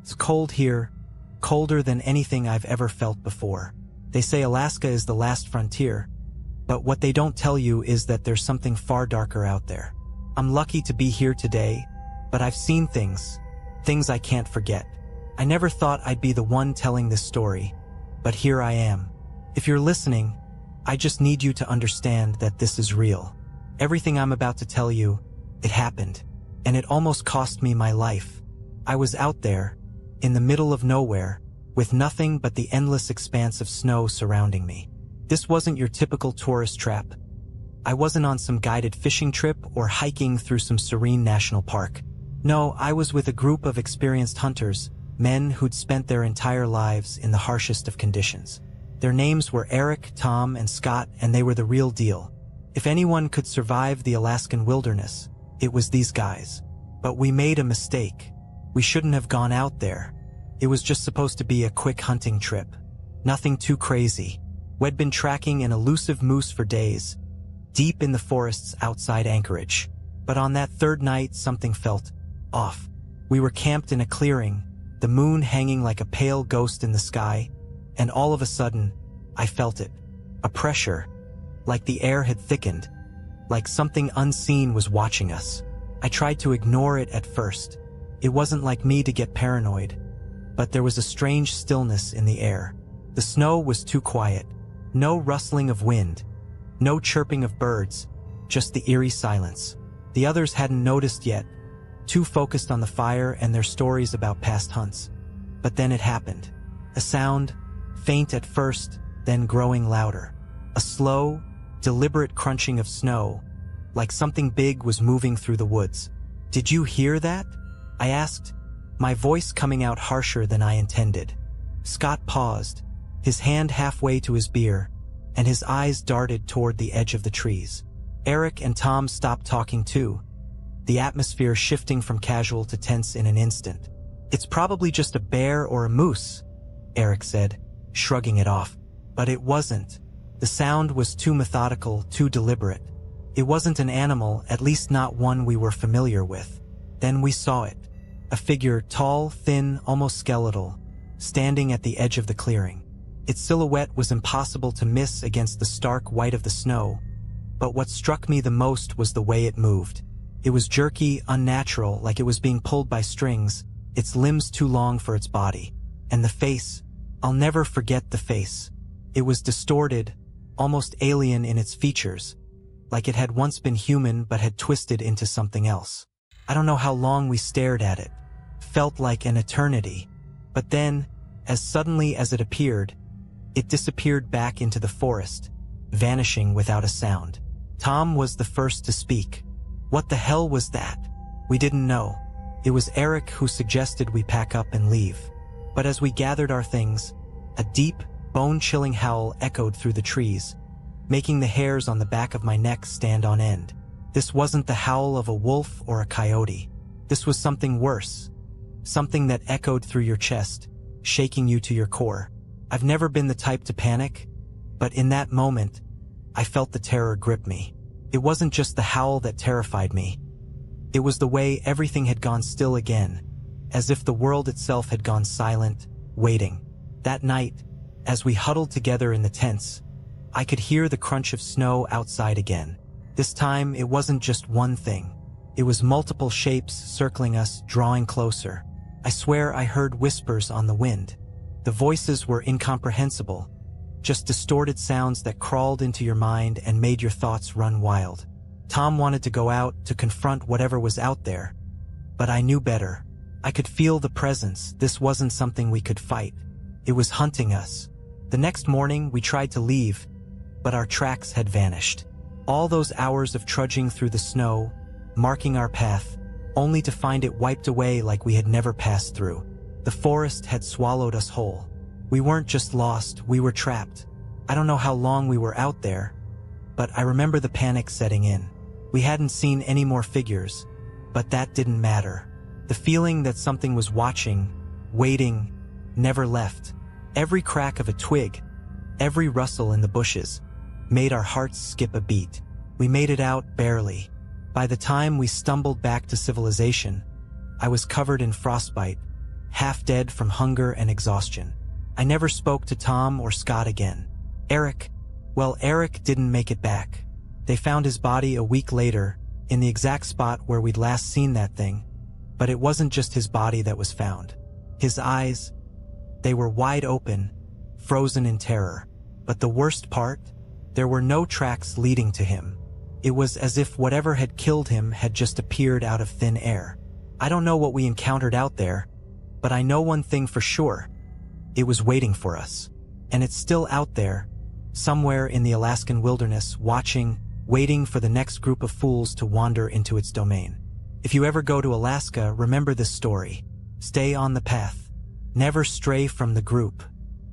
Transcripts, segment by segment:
It's cold here, colder than anything I've ever felt before. They say Alaska is the last frontier, but what they don't tell you is that there's something far darker out there. I'm lucky to be here today, but I've seen things I can't forget. I never thought I'd be the one telling this story, but here I am. If you're listening, I just need you to understand that this is real. Everything I'm about to tell you, it happened, and it almost cost me my life. I was out there, in the middle of nowhere, with nothing but the endless expanse of snow surrounding me. This wasn't your typical tourist trap. I wasn't on some guided fishing trip or hiking through some serene national park. No, I was with a group of experienced hunters, men who'd spent their entire lives in the harshest of conditions. Their names were Eric, Tom, and Scott, and they were the real deal. If anyone could survive the Alaskan wilderness, it was these guys. But we made a mistake. We shouldn't have gone out there. It was just supposed to be a quick hunting trip. Nothing too crazy. We'd been tracking an elusive moose for days, deep in the forests outside Anchorage. But on that third night, something felt off. We were camped in a clearing, the moon hanging like a pale ghost in the sky, and all of a sudden, I felt it. A pressure, like the air had thickened, like something unseen was watching us. I tried to ignore it at first. It wasn't like me to get paranoid, but there was a strange stillness in the air. The snow was too quiet. No rustling of wind, no chirping of birds, just the eerie silence. The others hadn't noticed yet, too focused on the fire and their stories about past hunts. But then it happened. A sound, faint at first, then growing louder. A slow, deliberate crunching of snow, like something big was moving through the woods. "Did you hear that?" I asked, my voice coming out harsher than I intended. Scott paused, his hand halfway to his beer, and his eyes darted toward the edge of the trees. Eric and Tom stopped talking too, the atmosphere shifting from casual to tense in an instant. "It's probably just a bear or a moose," Eric said, shrugging it off. But it wasn't. The sound was too methodical, too deliberate. It wasn't an animal, at least not one we were familiar with. Then we saw it. A figure, tall, thin, almost skeletal, standing at the edge of the clearing. Its silhouette was impossible to miss against the stark white of the snow, but what struck me the most was the way it moved. It was jerky, unnatural, like it was being pulled by strings, its limbs too long for its body. And the face, I'll never forget the face. It was distorted, almost alien in its features, like it had once been human but had twisted into something else. I don't know how long we stared at it. Felt like an eternity. But then, as suddenly as it appeared, it disappeared back into the forest, vanishing without a sound. Tom was the first to speak. "What the hell was that?" We didn't know. It was Eric who suggested we pack up and leave. But as we gathered our things, a deep, bone-chilling howl echoed through the trees, making the hairs on the back of my neck stand on end. This wasn't the howl of a wolf or a coyote. This was something worse. Something that echoed through your chest, shaking you to your core. I've never been the type to panic, but in that moment, I felt the terror grip me. It wasn't just the howl that terrified me. It was the way everything had gone still again, as if the world itself had gone silent, waiting. That night, as we huddled together in the tents, I could hear the crunch of snow outside again. This time, it wasn't just one thing. It was multiple shapes circling us, drawing closer. I swear I heard whispers on the wind. The voices were incomprehensible, just distorted sounds that crawled into your mind and made your thoughts run wild. Tom wanted to go out to confront whatever was out there, but I knew better. I could feel the presence. This wasn't something we could fight. It was hunting us. The next morning, we tried to leave, but our tracks had vanished. All those hours of trudging through the snow, marking our path, only to find it wiped away like we had never passed through. The forest had swallowed us whole. We weren't just lost, we were trapped. I don't know how long we were out there, but I remember the panic setting in. We hadn't seen any more figures, but that didn't matter. The feeling that something was watching, waiting, never left. Every crack of a twig, every rustle in the bushes, made our hearts skip a beat. We made it out barely. By the time we stumbled back to civilization, I was covered in frostbite, half dead from hunger and exhaustion. I never spoke to Tom or Scott again. Eric didn't make it back. They found his body a week later, in the exact spot where we'd last seen that thing. But it wasn't just his body that was found. His eyes, they were wide open, frozen in terror. But the worst part? There were no tracks leading to him. It was as if whatever had killed him had just appeared out of thin air. I don't know what we encountered out there, but I know one thing for sure. It was waiting for us. And it's still out there, somewhere in the Alaskan wilderness, waiting for the next group of fools to wander into its domain. If you ever go to Alaska, remember this story. Stay on the path. Never stray from the group.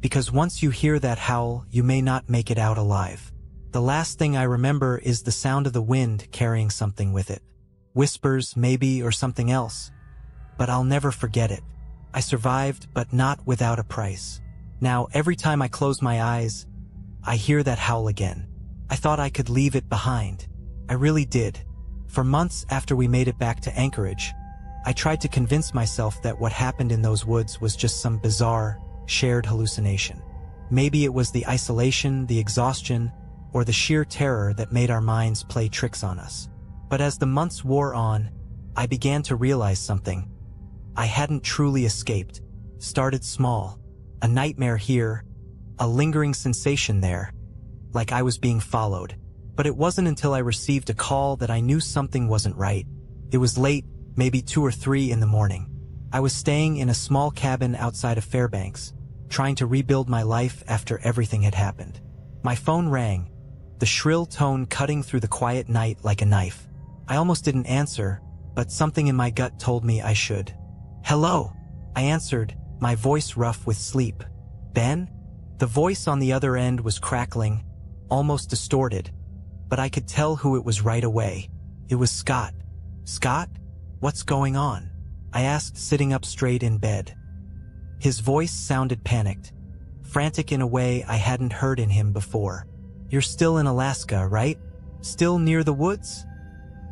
Because once you hear that howl, you may not make it out alive. The last thing I remember is the sound of the wind carrying something with it. Whispers, maybe, or something else. But I'll never forget it. I survived, but not without a price. Now, every time I close my eyes, I hear that howl again. I thought I could leave it behind. I really did. For months after we made it back to Anchorage, I tried to convince myself that what happened in those woods was just some bizarre, shared hallucination. Maybe it was the isolation, the exhaustion, or the sheer terror that made our minds play tricks on us. But as the months wore on, I began to realize something. I hadn't truly escaped. Started small. A nightmare here, a lingering sensation there, like I was being followed. But it wasn't until I received a call that I knew something wasn't right. It was late, maybe 2 or 3 in the morning. I was staying in a small cabin outside of Fairbanks, trying to rebuild my life after everything had happened. My phone rang, the shrill tone cutting through the quiet night like a knife. I almost didn't answer, but something in my gut told me I should. "Hello," I answered, my voice rough with sleep. "Ben?" The voice on the other end was crackling, almost distorted, but I could tell who it was right away. It was Scott. "Scott? What's going on?" I asked, sitting up straight in bed. His voice sounded panicked, frantic in a way I hadn't heard in him before. "You're still in Alaska, right? Still near the woods?"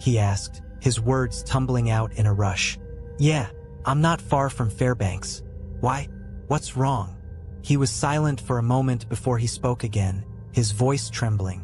he asked, his words tumbling out in a rush. "Yeah, I'm not far from Fairbanks. Why? What's wrong?" He was silent for a moment before he spoke again, his voice trembling.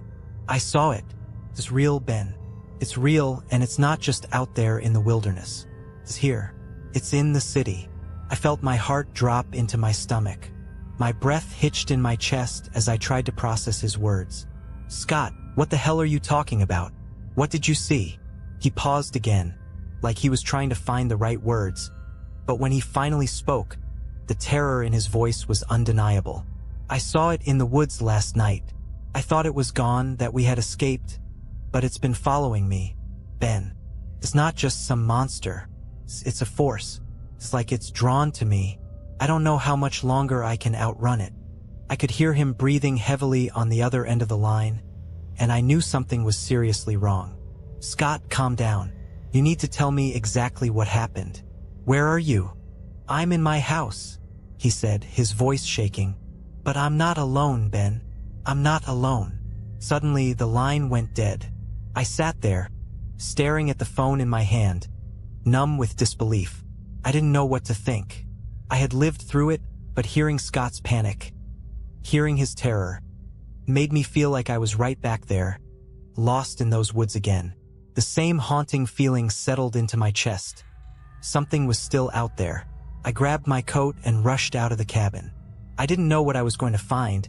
"I saw it. It's real, Ben. It's real, and it's not just out there in the wilderness. It's here. It's in the city." I felt my heart drop into my stomach. My breath hitched in my chest as I tried to process his words. "Scott, what the hell are you talking about? What did you see?" He paused again, like he was trying to find the right words. But when he finally spoke, the terror in his voice was undeniable. "I saw it in the woods last night. I thought it was gone, that we had escaped. But it's been following me, Ben. It's not just some monster. It's a force. It's like it's drawn to me. I don't know how much longer I can outrun it." I could hear him breathing heavily on the other end of the line, and I knew something was seriously wrong. "Scott, calm down. You need to tell me exactly what happened. Where are you?" "I'm in my house," he said, his voice shaking. "But I'm not alone, Ben. I'm not alone." Suddenly, the line went dead. I sat there, staring at the phone in my hand, numb with disbelief. I didn't know what to think. I had lived through it, but hearing Scott's panic, hearing his terror, made me feel like I was right back there, lost in those woods again. The same haunting feeling settled into my chest. Something was still out there. I grabbed my coat and rushed out of the cabin. I didn't know what I was going to find,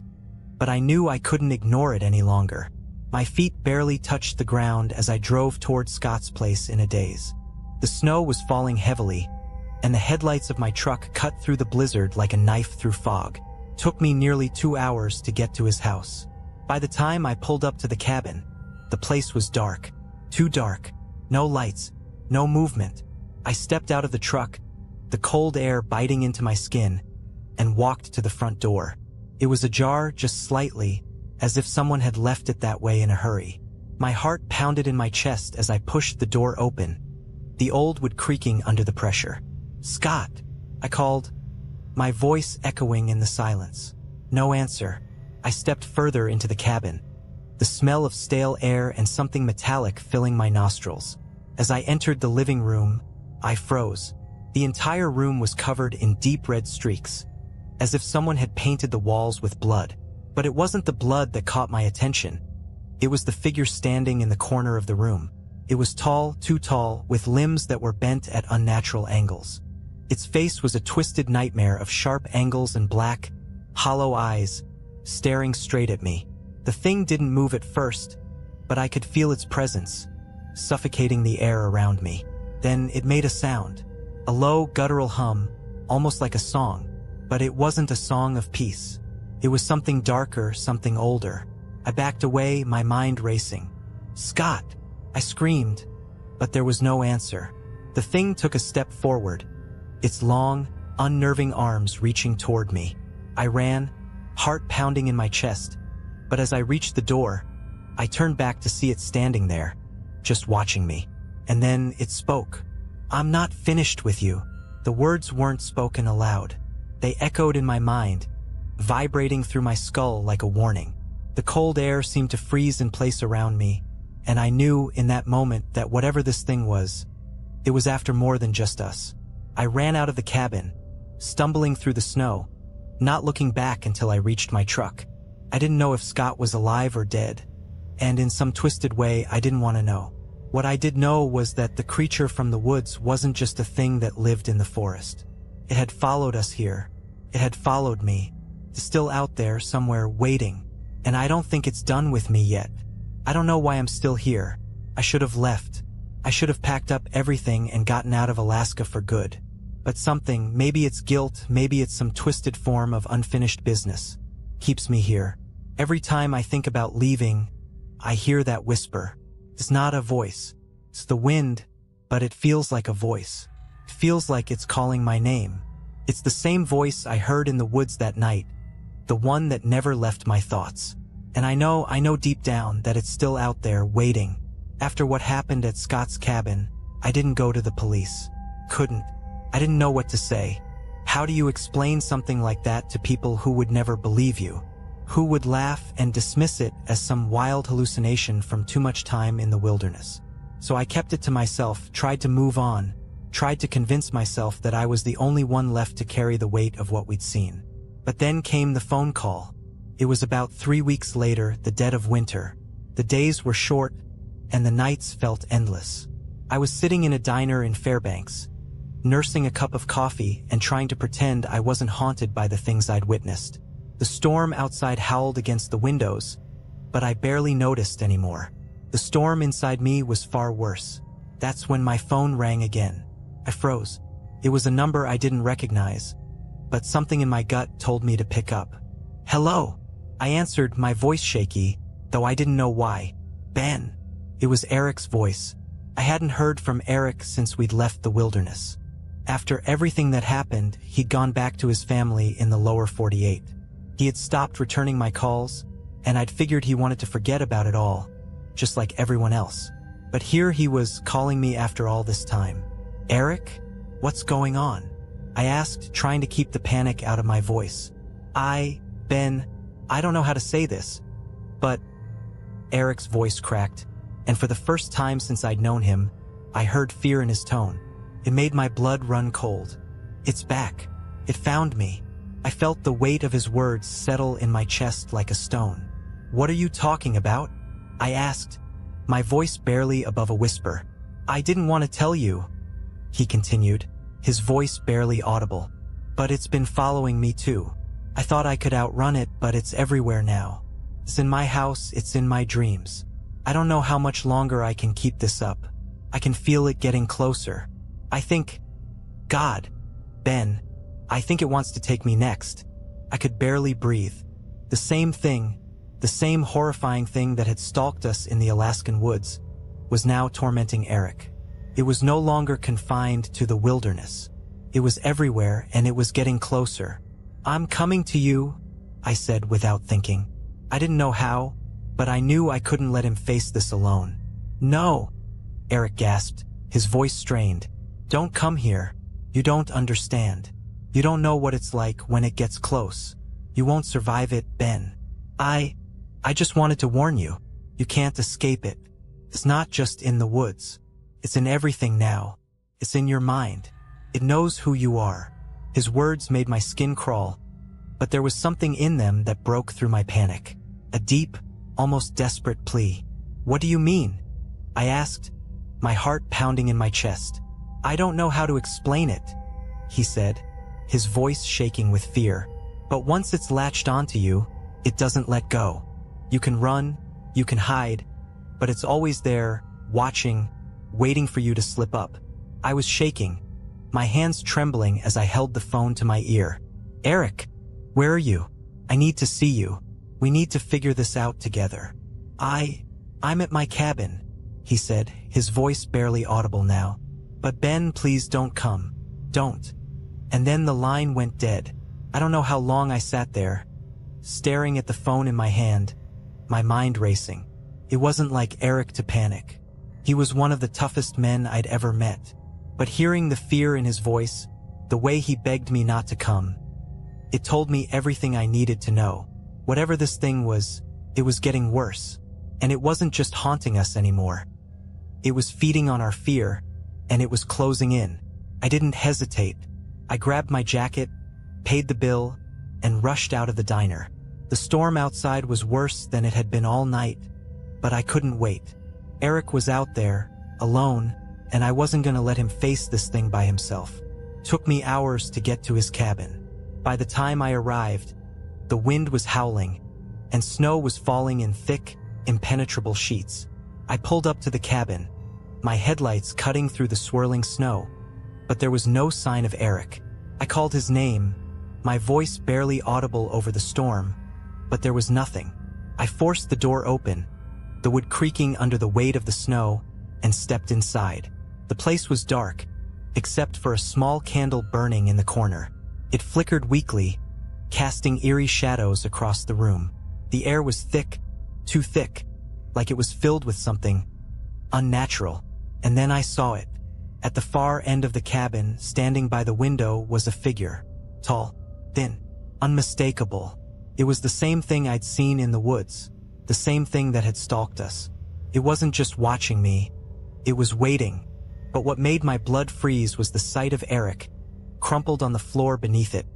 but I knew I couldn't ignore it any longer. My feet barely touched the ground as I drove toward Scott's place in a daze. The snow was falling heavily, and the headlights of my truck cut through the blizzard like a knife through fog. It took me nearly 2 hours to get to his house. By the time I pulled up to the cabin, the place was dark. Too dark. No lights. No movement. I stepped out of the truck, the cold air biting into my skin, and walked to the front door. It was ajar just slightly, as if someone had left it that way in a hurry. My heart pounded in my chest as I pushed the door open, the old wood creaking under the pressure. "Scott," I called, my voice echoing in the silence. No answer. I stepped further into the cabin, the smell of stale air and something metallic filling my nostrils. As I entered the living room, I froze. The entire room was covered in deep red streaks, as if someone had painted the walls with blood. But it wasn't the blood that caught my attention. It was the figure standing in the corner of the room. It was tall, too tall, with limbs that were bent at unnatural angles. Its face was a twisted nightmare of sharp angles and black, hollow eyes, staring straight at me. The thing didn't move at first, but I could feel its presence, suffocating the air around me. Then it made a sound, a low, guttural hum, almost like a song, but it wasn't a song of peace. It was something darker, something older. I backed away, my mind racing. "Scott!" I screamed, but there was no answer. The thing took a step forward, its long, unnerving arms reaching toward me. I ran, heart pounding in my chest, but as I reached the door, I turned back to see it standing there, just watching me. And then it spoke. "I'm not finished with you." The words weren't spoken aloud. They echoed in my mind, vibrating through my skull like a warning. The cold air seemed to freeze in place around me, and I knew in that moment that whatever this thing was, it was after more than just us. I ran out of the cabin, stumbling through the snow, not looking back until I reached my truck. I didn't know if Scott was alive or dead, and in some twisted way I didn't want to know. What I did know was that the creature from the woods wasn't just a thing that lived in the forest. It had followed us here. It had followed me. It's still out there somewhere waiting, and I don't think it's done with me yet. I don't know why I'm still here. I should have left. I should have packed up everything and gotten out of Alaska for good. But something, maybe it's guilt, maybe it's some twisted form of unfinished business, keeps me here. Every time I think about leaving, I hear that whisper. It's not a voice. It's the wind, but it feels like a voice. It feels like it's calling my name. It's the same voice I heard in the woods that night, the one that never left my thoughts. And I know deep down that it's still out there waiting. After what happened at Scott's cabin, I didn't go to the police. Couldn't. I didn't know what to say. How do you explain something like that to people who would never believe you? Who would laugh and dismiss it as some wild hallucination from too much time in the wilderness? So I kept it to myself, tried to move on, tried to convince myself that I was the only one left to carry the weight of what we'd seen. But then came the phone call. It was about 3 weeks later, the dead of winter. The days were short, and the nights felt endless. I was sitting in a diner in Fairbanks, nursing a cup of coffee and trying to pretend I wasn't haunted by the things I'd witnessed. The storm outside howled against the windows, but I barely noticed anymore. The storm inside me was far worse. That's when my phone rang again. I froze. It was a number I didn't recognize, but something in my gut told me to pick up. "Hello." I answered, my voice shaky, though I didn't know why. "Ben." It was Eric's voice. I hadn't heard from Eric since we'd left the wilderness. After everything that happened, he'd gone back to his family in the lower 48. He had stopped returning my calls, and I'd figured he wanted to forget about it all, just like everyone else. But here he was calling me after all this time. "Eric? What's going on?" I asked, trying to keep the panic out of my voice. Ben, I don't know how to say this, but..." Eric's voice cracked, and for the first time since I'd known him, I heard fear in his tone. It made my blood run cold. "It's back. It found me." I felt the weight of his words settle in my chest like a stone. "What are you talking about?" I asked, my voice barely above a whisper. "I didn't want to tell you," he continued, his voice barely audible. "But it's been following me too. I thought I could outrun it, but it's everywhere now. It's in my house, it's in my dreams. I don't know how much longer I can keep this up. I can feel it getting closer. I think... God, Ben, I think it wants to take me next." I could barely breathe. The same thing, the same horrifying thing that had stalked us in the Alaskan woods, was now tormenting Eric. It was no longer confined to the wilderness. It was everywhere, and it was getting closer. "I'm coming to you," I said without thinking. I didn't know how, but I knew I couldn't let him face this alone. "No," Eric gasped, his voice strained. "Don't come here. You don't understand. You don't know what it's like when it gets close. You won't survive it, Ben. I just wanted to warn you. You can't escape it. It's not just in the woods. It's in everything now. It's in your mind. It knows who you are." His words made my skin crawl, but there was something in them that broke through my panic. A deep, almost desperate plea. "What do you mean?" I asked, my heart pounding in my chest. "I don't know how to explain it," he said, his voice shaking with fear. "But once it's latched onto you, it doesn't let go. You can run, you can hide, but it's always there, watching, waiting for you to slip up." I was shaking, my hands trembling as I held the phone to my ear. "Eric, where are you? I need to see you. We need to figure this out together." I'm at my cabin," he said, his voice barely audible now. "But Ben, please don't come. Don't." And then the line went dead. I don't know how long I sat there, staring at the phone in my hand, my mind racing. It wasn't like Eric to panic. He was one of the toughest men I'd ever met. But hearing the fear in his voice, the way he begged me not to come, it told me everything I needed to know. Whatever this thing was, it was getting worse. And it wasn't just haunting us anymore. It was feeding on our fear, and it was closing in. I didn't hesitate. I grabbed my jacket, paid the bill, and rushed out of the diner. The storm outside was worse than it had been all night, but I couldn't wait. Eric was out there, alone, and I wasn't gonna let him face this thing by himself. It took me hours to get to his cabin. By the time I arrived, the wind was howling, and snow was falling in thick, impenetrable sheets. I pulled up to the cabin, my headlights cutting through the swirling snow, but there was no sign of Eric. I called his name, my voice barely audible over the storm, but there was nothing. I forced the door open, the wood creaking under the weight of the snow, and stepped inside. The place was dark, except for a small candle burning in the corner. It flickered weakly, casting eerie shadows across the room. The air was thick, too thick, like it was filled with something unnatural. And then I saw it. At the far end of the cabin, standing by the window, was a figure. Tall, thin, unmistakable. It was the same thing I'd seen in the woods, the same thing that had stalked us. It wasn't just watching me, it was waiting. But what made my blood freeze was the sight of Eric, crumpled on the floor beneath it,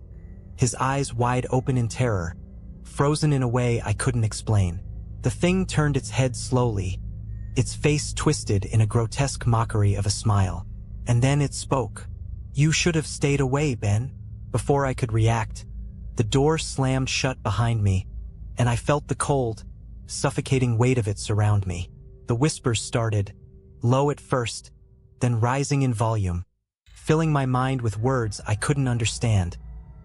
his eyes wide open in terror, frozen in a way I couldn't explain. The thing turned its head slowly, its face twisted in a grotesque mockery of a smile. And then it spoke. "You should have stayed away, Ben." Before I could react, the door slammed shut behind me, and I felt the cold, suffocating weight of it surround me. The whispers started, low at first, then rising in volume, filling my mind with words I couldn't understand,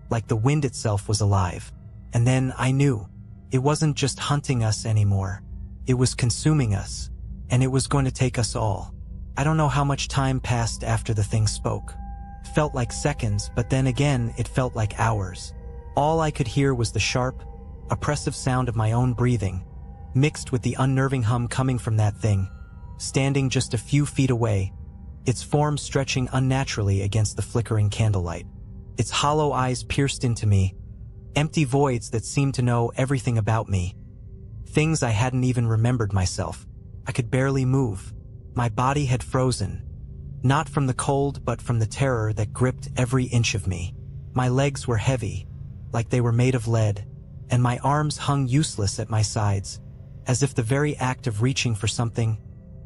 like the wind itself was alive. And then I knew. It wasn't just hunting us anymore. It was consuming us, and it was going to take us all. I don't know how much time passed after the thing spoke. It felt like seconds, but then again, it felt like hours. All I could hear was the sharp, oppressive sound of my own breathing, mixed with the unnerving hum coming from that thing, standing just a few feet away, its form stretching unnaturally against the flickering candlelight. Its hollow eyes pierced into me, empty voids that seemed to know everything about me. Things I hadn't even remembered myself. I could barely move. My body had frozen, not from the cold but from the terror that gripped every inch of me. My legs were heavy, like they were made of lead, and my arms hung useless at my sides, as if the very act of reaching for something,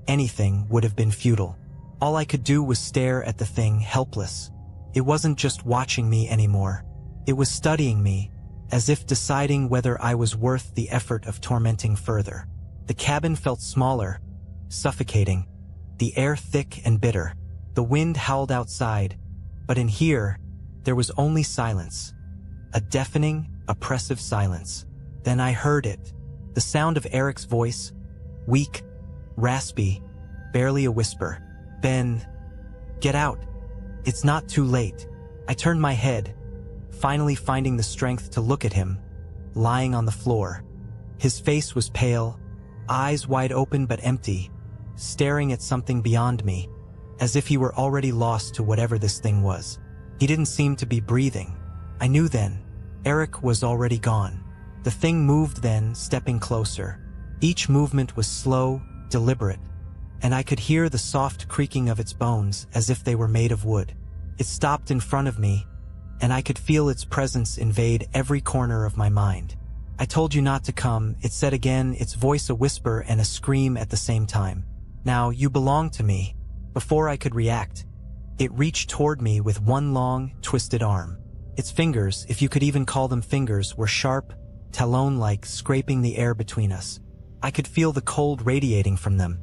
anything, would have been futile. All I could do was stare at the thing, helpless. It wasn't just watching me anymore. It was studying me, as if deciding whether I was worth the effort of tormenting further. The cabin felt smaller, suffocating, the air thick and bitter. The wind howled outside, but in here, there was only silence. A deafening, oppressive silence. Then I heard it. The sound of Eric's voice, weak, raspy, barely a whisper. "Ben, get out. It's not too late." I turned my head, finally finding the strength to look at him, lying on the floor. His face was pale, eyes wide open but empty, staring at something beyond me, as if he were already lost to whatever this thing was. He didn't seem to be breathing. I knew then. Eric was already gone. The thing moved then, stepping closer. Each movement was slow, deliberate, and I could hear the soft creaking of its bones as if they were made of wood. It stopped in front of me, and I could feel its presence invade every corner of my mind. "I told you not to come," it said again, its voice a whisper and a scream at the same time. "Now, you belong to me." Before I could react, it reached toward me with one long, twisted arm. Its fingers, if you could even call them fingers, were sharp, talon-like, scraping the air between us. I could feel the cold radiating from them,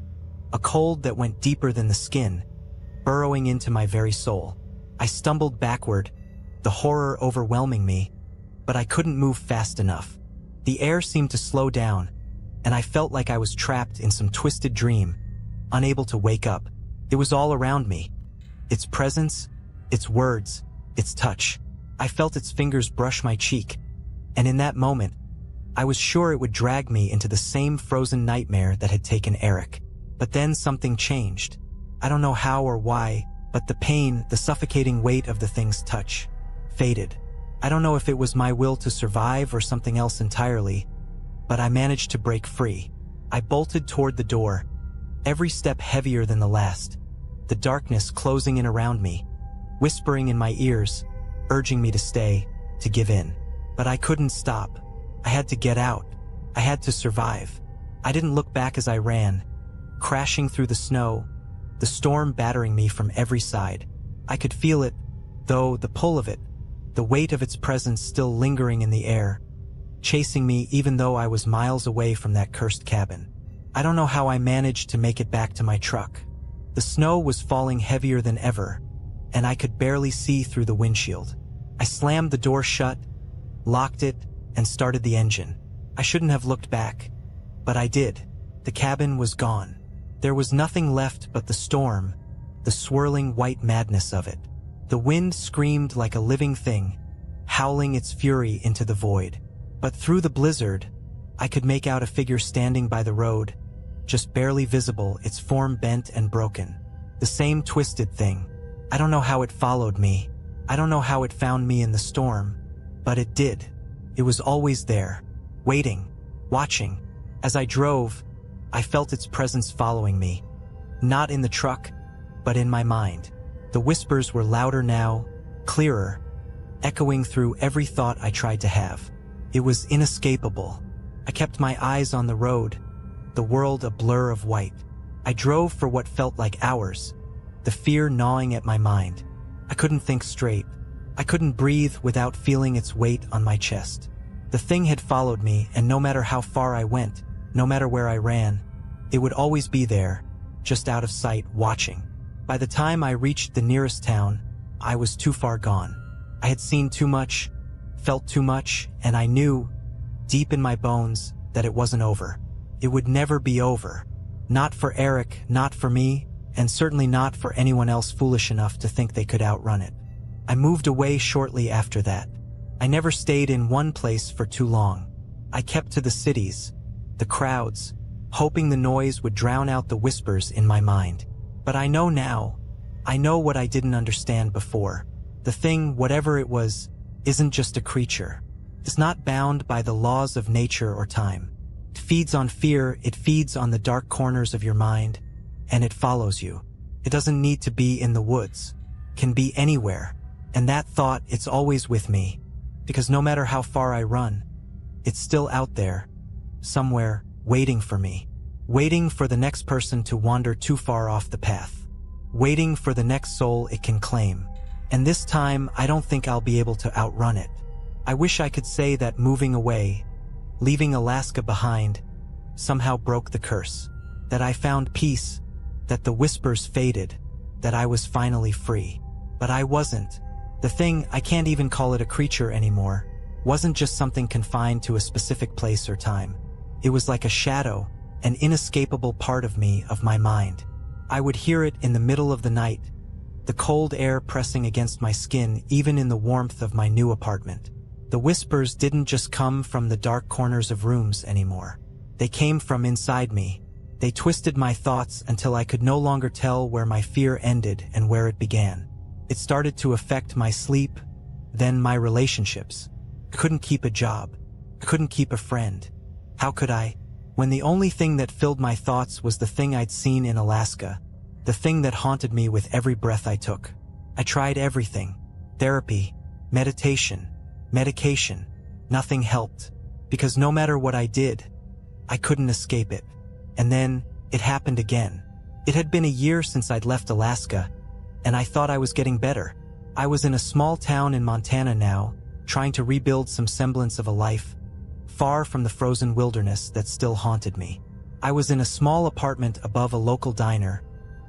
a cold that went deeper than the skin, burrowing into my very soul. I stumbled backward, the horror overwhelming me, but I couldn't move fast enough. The air seemed to slow down, and I felt like I was trapped in some twisted dream, unable to wake up. It was all around me. Its presence, its words, its touch. I felt its fingers brush my cheek, and in that moment, I was sure it would drag me into the same frozen nightmare that had taken Eric. But then something changed. I don't know how or why, but the pain, the suffocating weight of the thing's touch, faded. I don't know if it was my will to survive or something else entirely, but I managed to break free. I bolted toward the door, every step heavier than the last, the darkness closing in around me, whispering in my ears, urging me to stay, to give in. But I couldn't stop. I had to get out. I had to survive. I didn't look back as I ran, crashing through the snow, the storm battering me from every side. I could feel it, though, the pull of it, the weight of its presence still lingering in the air, chasing me even though I was miles away from that cursed cabin. I don't know how I managed to make it back to my truck. The snow was falling heavier than ever, and I could barely see through the windshield. I slammed the door shut, locked it, and started the engine. I shouldn't have looked back, but I did. The cabin was gone. There was nothing left but the storm, the swirling white madness of it. The wind screamed like a living thing, howling its fury into the void. But through the blizzard, I could make out a figure standing by the road, just barely visible, its form bent and broken. The same twisted thing. I don't know how it followed me. I don't know how it found me in the storm, but it did. It was always there, waiting, watching. As I drove, I felt its presence following me, not in the truck, but in my mind. The whispers were louder now, clearer, echoing through every thought I tried to have. It was inescapable. I kept my eyes on the road, the world a blur of white. I drove for what felt like hours, the fear gnawing at my mind. I couldn't think straight. I couldn't breathe without feeling its weight on my chest. The thing had followed me, and no matter how far I went, no matter where I ran, it would always be there, just out of sight, watching. By the time I reached the nearest town, I was too far gone. I had seen too much, felt too much, and I knew, deep in my bones, that it wasn't over. It would never be over. Not for Eric, not for me, and certainly not for anyone else foolish enough to think they could outrun it. I moved away shortly after that. I never stayed in one place for too long. I kept to the cities, the crowds, hoping the noise would drown out the whispers in my mind. But I know now. I know what I didn't understand before. The thing, whatever it was, isn't just a creature. It's not bound by the laws of nature or time. It feeds on fear, it feeds on the dark corners of your mind, and it follows you. It doesn't need to be in the woods. It can be anywhere. And that thought, it's always with me. Because no matter how far I run, it's still out there, somewhere, waiting for me. Waiting for the next person to wander too far off the path. Waiting for the next soul it can claim. And this time, I don't think I'll be able to outrun it. I wish I could say that moving away, leaving Alaska behind, somehow broke the curse. That I found peace, that the whispers faded, that I was finally free. But I wasn't. The thing, I can't even call it a creature anymore, wasn't just something confined to a specific place or time. It was like a shadow, an inescapable part of me, of my mind. I would hear it in the middle of the night, the cold air pressing against my skin even in the warmth of my new apartment. The whispers didn't just come from the dark corners of rooms anymore. They came from inside me. They twisted my thoughts until I could no longer tell where my fear ended and where it began. It started to affect my sleep, then my relationships. I couldn't keep a job. I couldn't keep a friend. How could I? When the only thing that filled my thoughts was the thing I'd seen in Alaska, the thing that haunted me with every breath I took. I tried everything. Therapy, meditation, medication. Nothing helped. Because no matter what I did, I couldn't escape it. And then, it happened again. It had been a year since I'd left Alaska, and I thought I was getting better. I was in a small town in Montana now, trying to rebuild some semblance of a life, far from the frozen wilderness that still haunted me. I was in a small apartment above a local diner,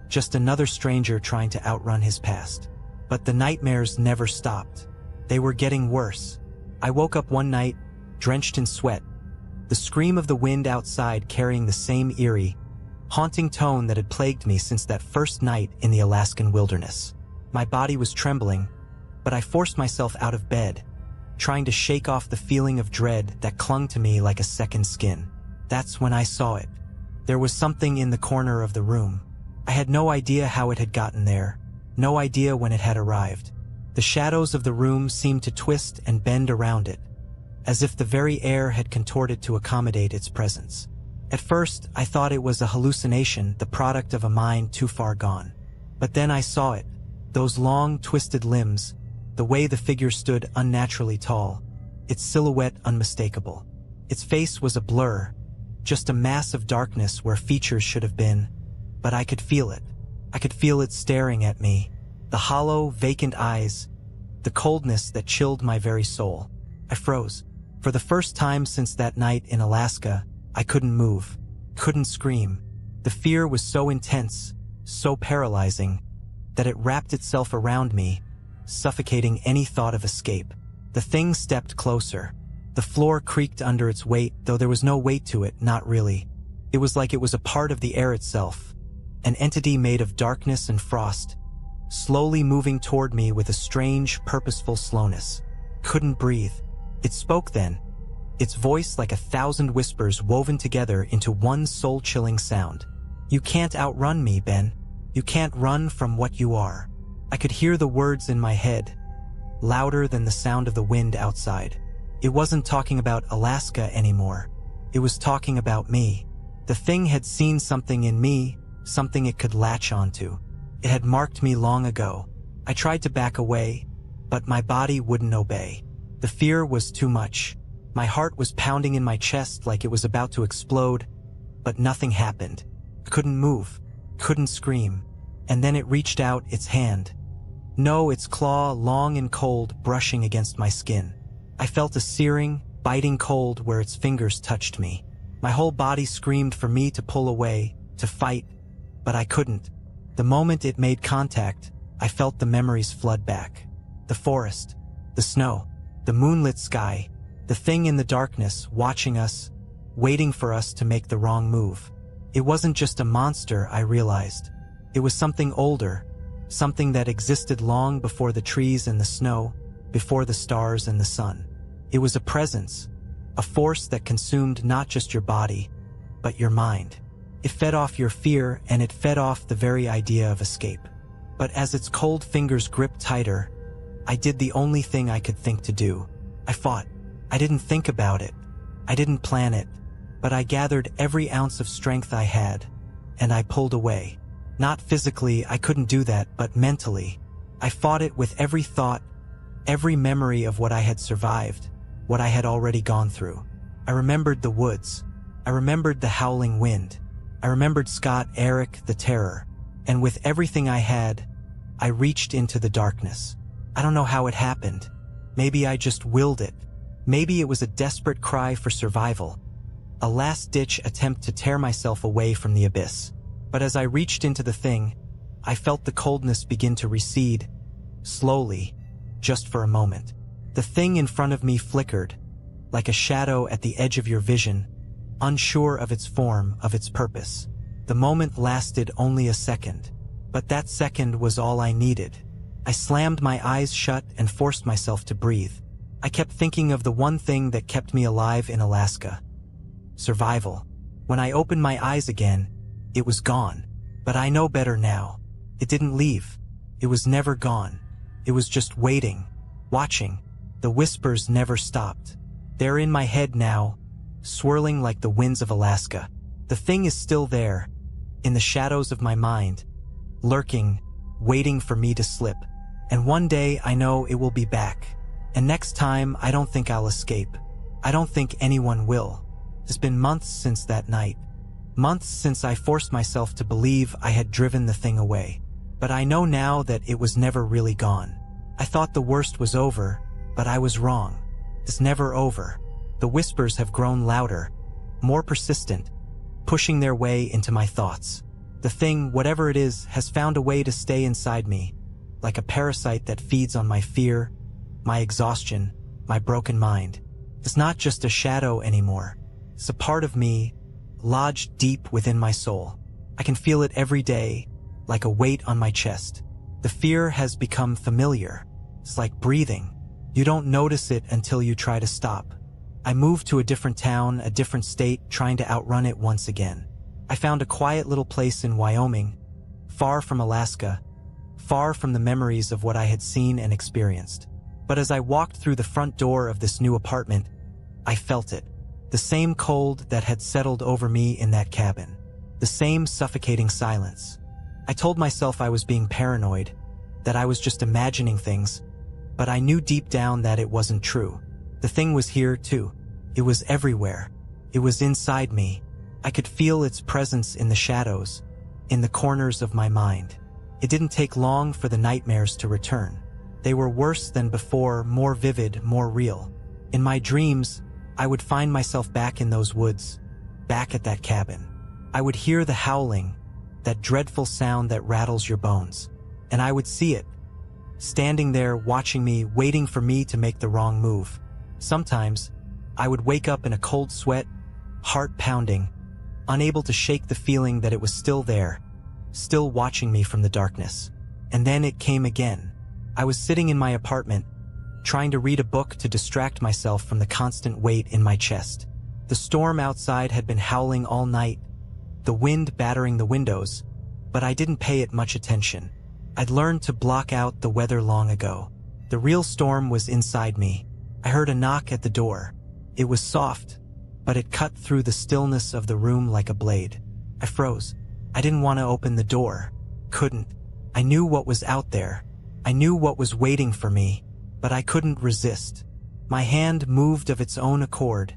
just another stranger trying to outrun his past. But the nightmares never stopped. They were getting worse. I woke up one night, drenched in sweat, the scream of the wind outside carrying the same eerie, haunting tone that had plagued me since that first night in the Alaskan wilderness. My body was trembling, but I forced myself out of bed, trying to shake off the feeling of dread that clung to me like a second skin. That's when I saw it. There was something in the corner of the room. I had no idea how it had gotten there, no idea when it had arrived. The shadows of the room seemed to twist and bend around it, as if the very air had contorted to accommodate its presence. At first, I thought it was a hallucination, the product of a mind too far gone. But then I saw it, those long, twisted limbs, the way the figure stood unnaturally tall, its silhouette unmistakable. Its face was a blur, just a mass of darkness where features should have been, but I could feel it. I could feel it staring at me, the hollow, vacant eyes, the coldness that chilled my very soul. I froze. For the first time since that night in Alaska, I couldn't move, couldn't scream. The fear was so intense, so paralyzing, that it wrapped itself around me, suffocating any thought of escape. The thing stepped closer. The floor creaked under its weight, though there was no weight to it, not really. It was like it was a part of the air itself, an entity made of darkness and frost, slowly moving toward me with a strange, purposeful slowness. Couldn't breathe. It spoke then, its voice like 1,000 whispers woven together into one soul-chilling sound. "You can't outrun me, Ben. You can't run from what you are." I could hear the words in my head, louder than the sound of the wind outside. It wasn't talking about Alaska anymore. It was talking about me. The thing had seen something in me, something it could latch onto. It had marked me long ago. I tried to back away, but my body wouldn't obey. The fear was too much. My heart was pounding in my chest like it was about to explode, but nothing happened. I couldn't move, couldn't scream. And then it reached out its hand. No, its claw, long and cold, brushing against my skin. I felt a searing, biting cold where its fingers touched me. My whole body screamed for me to pull away, to fight, but I couldn't. The moment it made contact, I felt the memories flood back. The forest, the snow, the moonlit sky, the thing in the darkness, watching us, waiting for us to make the wrong move. It wasn't just a monster, I realized. It was something older, something that existed long before the trees and the snow, before the stars and the sun. It was a presence, a force that consumed not just your body, but your mind. It fed off your fear, and it fed off the very idea of escape. But as its cold fingers gripped tighter, I did the only thing I could think to do. I fought. I didn't think about it. I didn't plan it. But I gathered every ounce of strength I had, and I pulled away. Not physically, I couldn't do that, but mentally. I fought it with every thought, every memory of what I had survived, what I had already gone through. I remembered the woods. I remembered the howling wind. I remembered Scott, Eric, the terror. And with everything I had, I reached into the darkness. I don't know how it happened. Maybe I just willed it. Maybe it was a desperate cry for survival, a last-ditch attempt to tear myself away from the abyss. But as I reached into the thing, I felt the coldness begin to recede, slowly, just for a moment. The thing in front of me flickered, like a shadow at the edge of your vision, unsure of its form, of its purpose. The moment lasted only a second, but that second was all I needed. I slammed my eyes shut and forced myself to breathe. I kept thinking of the one thing that kept me alive in Alaska: survival. When I opened my eyes again, it was gone. But I know better now. It didn't leave. It was never gone. It was just waiting, watching. The whispers never stopped. They're in my head now, swirling like the winds of Alaska. The thing is still there, in the shadows of my mind, lurking, waiting for me to slip. And one day I know it will be back. And next time I don't think I'll escape. I don't think anyone will. It's been months since that night. Months since I forced myself to believe I had driven the thing away. But I know now that it was never really gone. I thought the worst was over, but I was wrong. It's never over. The whispers have grown louder, more persistent, pushing their way into my thoughts. The thing, whatever it is, has found a way to stay inside me, like a parasite that feeds on my fear, my exhaustion, my broken mind. It's not just a shadow anymore. It's a part of me, lodged deep within my soul. I can feel it every day, like a weight on my chest. The fear has become familiar. It's like breathing. You don't notice it until you try to stop. I moved to a different town, a different state, trying to outrun it once again. I found a quiet little place in Wyoming, far from Alaska, far from the memories of what I had seen and experienced. But as I walked through the front door of this new apartment, I felt it. The same cold that had settled over me in that cabin. The same suffocating silence. I told myself I was being paranoid, that I was just imagining things, but I knew deep down that it wasn't true. The thing was here too. It was everywhere. It was inside me. I could feel its presence in the shadows, in the corners of my mind. It didn't take long for the nightmares to return. They were worse than before, more vivid, more real. In my dreams, I would find myself back in those woods, back at that cabin. I would hear the howling, that dreadful sound that rattles your bones. And I would see it, standing there watching me, waiting for me to make the wrong move. Sometimes, I would wake up in a cold sweat, heart pounding, unable to shake the feeling that it was still there, still watching me from the darkness. And then it came again. I was sitting in my apartment, trying to read a book to distract myself from the constant weight in my chest. The storm outside had been howling all night, the wind battering the windows, but I didn't pay it much attention. I'd learned to block out the weather long ago. The real storm was inside me. I heard a knock at the door. It was soft, but it cut through the stillness of the room like a blade. I froze. I didn't want to open the door. Couldn't. I knew what was out there. I knew what was waiting for me, but I couldn't resist. My hand moved of its own accord,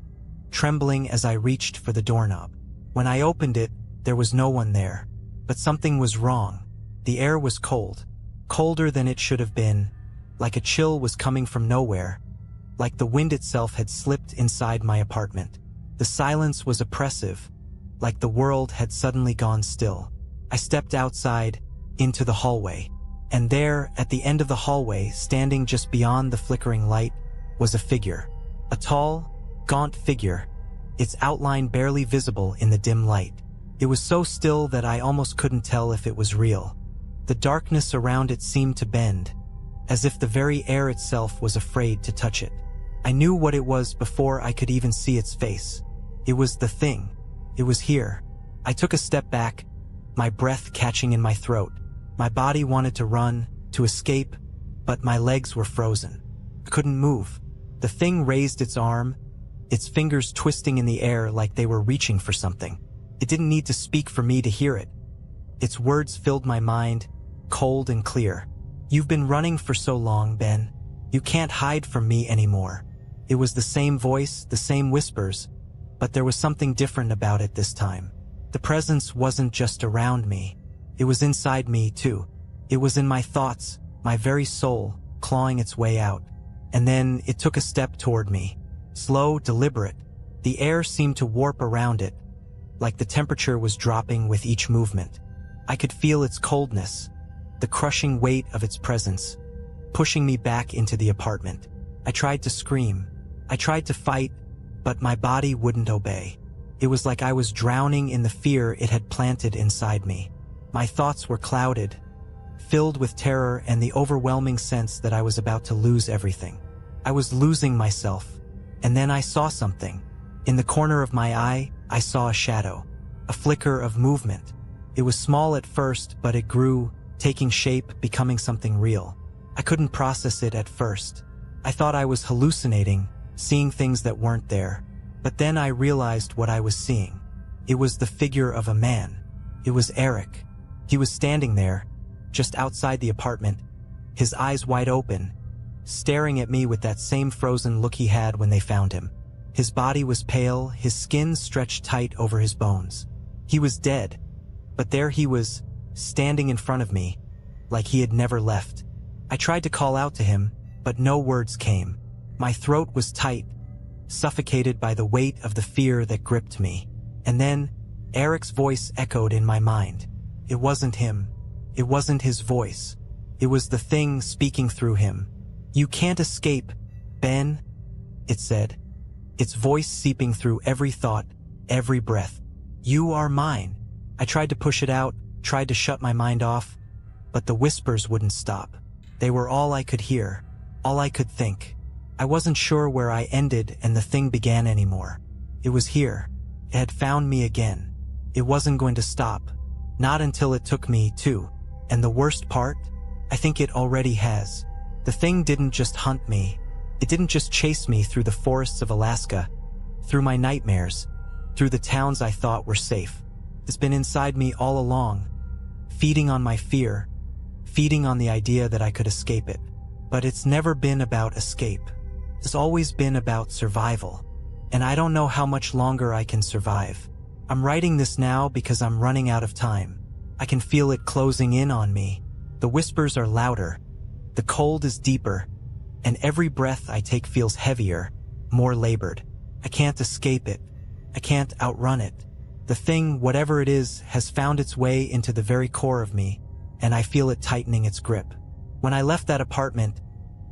trembling as I reached for the doorknob. When I opened it, there was no one there. But something was wrong. The air was cold, colder than it should have been, like a chill was coming from nowhere, like the wind itself had slipped inside my apartment. The silence was oppressive, like the world had suddenly gone still. I stepped outside, into the hallway. And there, at the end of the hallway, standing just beyond the flickering light, was a figure. A tall, gaunt figure, its outline barely visible in the dim light. It was so still that I almost couldn't tell if it was real. The darkness around it seemed to bend, as if the very air itself was afraid to touch it. I knew what it was before I could even see its face. It was the thing. It was here. I took a step back, my breath catching in my throat. My body wanted to run, to escape, but my legs were frozen. I couldn't move. The thing raised its arm, its fingers twisting in the air like they were reaching for something. It didn't need to speak for me to hear it. Its words filled my mind, cold and clear. "You've been running for so long, Ben. You can't hide from me anymore." It was the same voice, the same whispers, but there was something different about it this time. The presence wasn't just around me. It was inside me, too. It was in my thoughts, my very soul, clawing its way out. And then it took a step toward me. Slow, deliberate. The air seemed to warp around it, like the temperature was dropping with each movement. I could feel its coldness, the crushing weight of its presence, pushing me back into the apartment. I tried to scream. I tried to fight, but my body wouldn't obey. It was like I was drowning in the fear it had planted inside me. My thoughts were clouded, filled with terror and the overwhelming sense that I was about to lose everything. I was losing myself. And then I saw something. In the corner of my eye, I saw a shadow, a flicker of movement. It was small at first, but it grew, taking shape, becoming something real. I couldn't process it at first. I thought I was hallucinating, seeing things that weren't there. But then I realized what I was seeing. It was the figure of a man. It was Eric. He was standing there, just outside the apartment, his eyes wide open, staring at me with that same frozen look he had when they found him. His body was pale, his skin stretched tight over his bones. He was dead, but there he was, standing in front of me, like he had never left. I tried to call out to him, but no words came. My throat was tight, suffocated by the weight of the fear that gripped me. And then, Eric's voice echoed in my mind. It wasn't him. It wasn't his voice. It was the thing speaking through him. "You can't escape, Ben," it said, its voice seeping through every thought, every breath. "You are mine." I tried to push it out, tried to shut my mind off, but the whispers wouldn't stop. They were all I could hear, all I could think. I wasn't sure where I ended and the thing began anymore. It was here. It had found me again. It wasn't going to stop. Not until it took me, too. And the worst part? I think it already has. The thing didn't just hunt me. It didn't just chase me through the forests of Alaska, through my nightmares, through the towns I thought were safe. It's been inside me all along, feeding on my fear, feeding on the idea that I could escape it. But it's never been about escape. It's always been about survival. And I don't know how much longer I can survive. I'm writing this now because I'm running out of time. I can feel it closing in on me. The whispers are louder. The cold is deeper. And every breath I take feels heavier, more labored. I can't escape it. I can't outrun it. The thing, whatever it is, has found its way into the very core of me, and I feel it tightening its grip. When I left that apartment,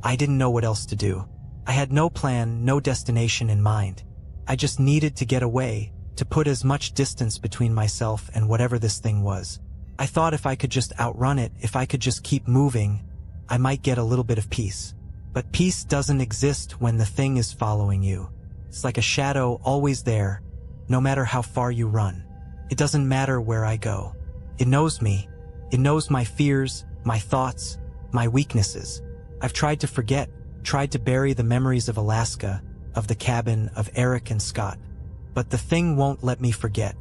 I didn't know what else to do. I had no plan, no destination in mind. I just needed to get away, to put as much distance between myself and whatever this thing was. I thought if I could just outrun it, if I could just keep moving, I might get a little bit of peace. But peace doesn't exist when the thing is following you. It's like a shadow always there, no matter how far you run. It doesn't matter where I go. It knows me. It knows my fears, my thoughts, my weaknesses. I've tried to forget, tried to bury the memories of Alaska, of the cabin, of Eric and Scott. But the thing won't let me forget.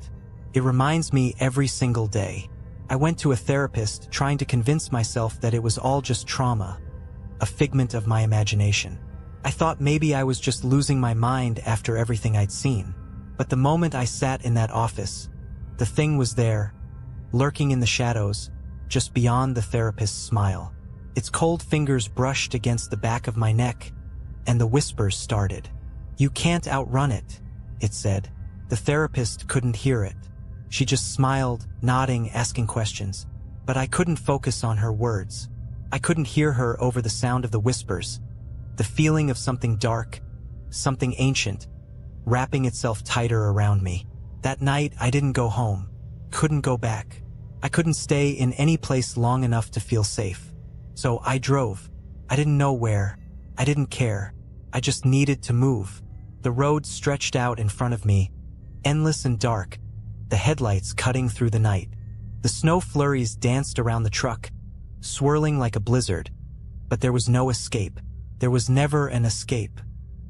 It reminds me every single day. I went to a therapist trying to convince myself that it was all just trauma, a figment of my imagination. I thought maybe I was just losing my mind after everything I'd seen. But the moment I sat in that office, the thing was there, lurking in the shadows, just beyond the therapist's smile. Its cold fingers brushed against the back of my neck, and the whispers started. "You can't outrun it," it said. The therapist couldn't hear it. She just smiled, nodding, asking questions. But I couldn't focus on her words. I couldn't hear her over the sound of the whispers, the feeling of something dark, something ancient, wrapping itself tighter around me. That night, I didn't go home, couldn't go back. I couldn't stay in any place long enough to feel safe. So I drove. I didn't know where. I didn't care. I just needed to move. The road stretched out in front of me, endless and dark, the headlights cutting through the night. The snow flurries danced around the truck, swirling like a blizzard. But there was no escape. There was never an escape.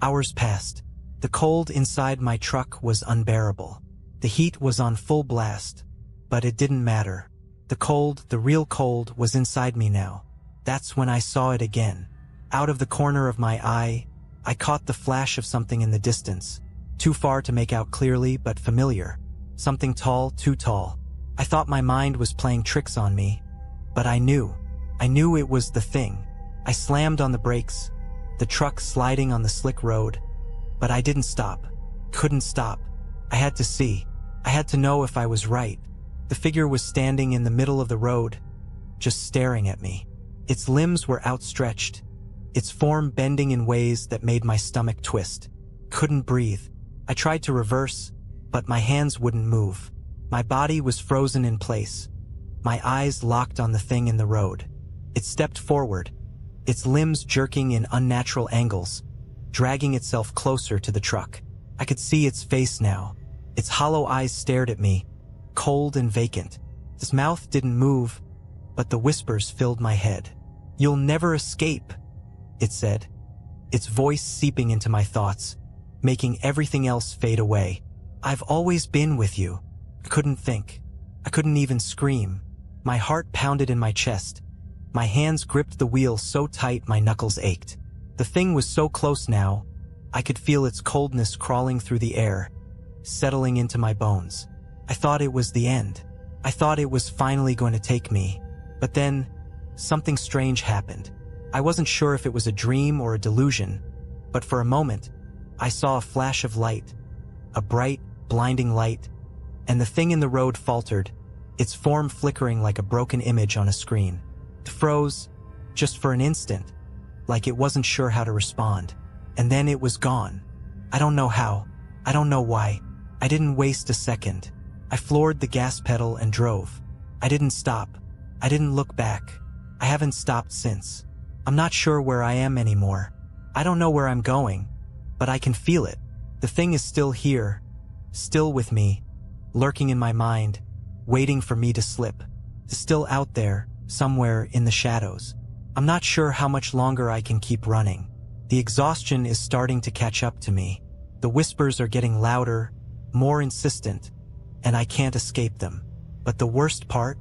Hours passed. The cold inside my truck was unbearable. The heat was on full blast. But it didn't matter. The cold, the real cold, was inside me now. That's when I saw it again. Out of the corner of my eye, I caught the flash of something in the distance. Too far to make out clearly, but familiar. Something tall, too tall. I thought my mind was playing tricks on me. But I knew it was the thing. I slammed on the brakes, the truck sliding on the slick road. But I didn't stop. Couldn't stop. I had to see. I had to know if I was right. The figure was standing in the middle of the road, just staring at me. Its limbs were outstretched, its form bending in ways that made my stomach twist. Couldn't breathe. I tried to reverse, but my hands wouldn't move. My body was frozen in place. My eyes locked on the thing in the road. It stepped forward, its limbs jerking in unnatural angles, dragging itself closer to the truck. I could see its face now. Its hollow eyes stared at me, cold and vacant. Its mouth didn't move, but the whispers filled my head. "You'll never escape," it said, its voice seeping into my thoughts, making everything else fade away. "I've always been with you." I couldn't think. I couldn't even scream. My heart pounded in my chest, My hands gripped the wheel so tight my knuckles ached. The thing was so close now, I could feel its coldness crawling through the air, settling into my bones. I thought it was the end. I thought it was finally going to take me. But then, something strange happened. I wasn't sure if it was a dream or a delusion, but for a moment, I saw a flash of light, a bright, blinding light, and the thing in the road faltered, its form flickering like a broken image on a screen. It froze, just for an instant, like it wasn't sure how to respond. And then it was gone. I don't know how. I don't know why. I didn't waste a second. I floored the gas pedal and drove. I didn't stop. I didn't look back. I haven't stopped since. I'm not sure where I am anymore. I don't know where I'm going, but I can feel it. The thing is still here, still with me, lurking in my mind, waiting for me to slip. It's still out there, somewhere in the shadows. I'm not sure how much longer I can keep running. The exhaustion is starting to catch up to me. The whispers are getting louder, more insistent, and I can't escape them. But the worst part?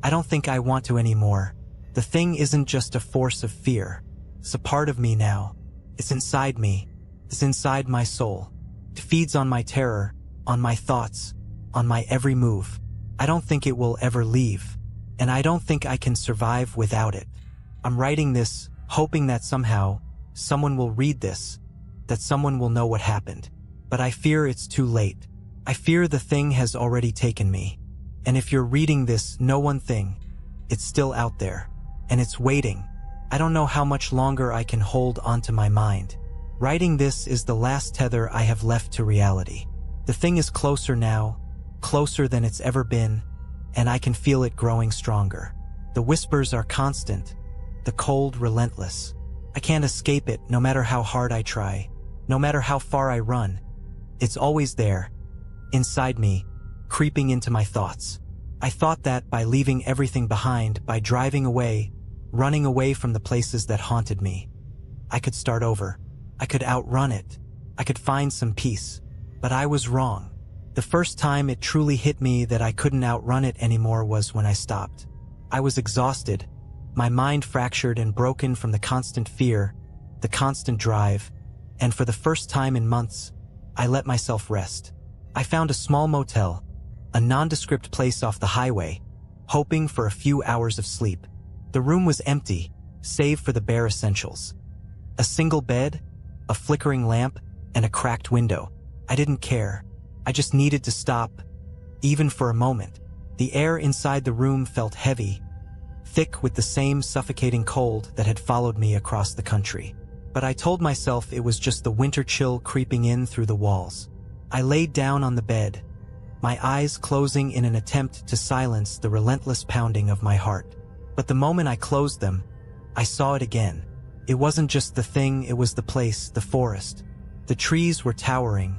I don't think I want to anymore. The thing isn't just a force of fear. It's a part of me now. It's inside me. It's inside my soul. It feeds on my terror, on my thoughts, on my every move. I don't think it will ever leave, and I don't think I can survive without it. I'm writing this, hoping that somehow, someone will read this, that someone will know what happened. But I fear it's too late. I fear the thing has already taken me. And if you're reading this, know one thing. It's still out there. And it's waiting. I don't know how much longer I can hold onto my mind. Writing this is the last tether I have left to reality. The thing is closer now, closer than it's ever been, and I can feel it growing stronger. The whispers are constant, the cold relentless. I can't escape it no matter how hard I try, no matter how far I run. It's always there, inside me, creeping into my thoughts. I thought that by leaving everything behind, by driving away, running away from the places that haunted me, I could start over. I could outrun it. I could find some peace. But I was wrong. The first time it truly hit me that I couldn't outrun it anymore was when I stopped. I was exhausted, my mind fractured and broken from the constant fear, the constant drive, and for the first time in months, I let myself rest. I found a small motel, a nondescript place off the highway, hoping for a few hours of sleep. The room was empty, save for the bare essentials. A single bed, a flickering lamp, and a cracked window. I didn't care. I just needed to stop, even for a moment. The air inside the room felt heavy, thick with the same suffocating cold that had followed me across the country. But I told myself it was just the winter chill creeping in through the walls. I laid down on the bed, my eyes closing in an attempt to silence the relentless pounding of my heart. But the moment I closed them, I saw it again. It wasn't just the thing, it was the place, the forest. The trees were towering,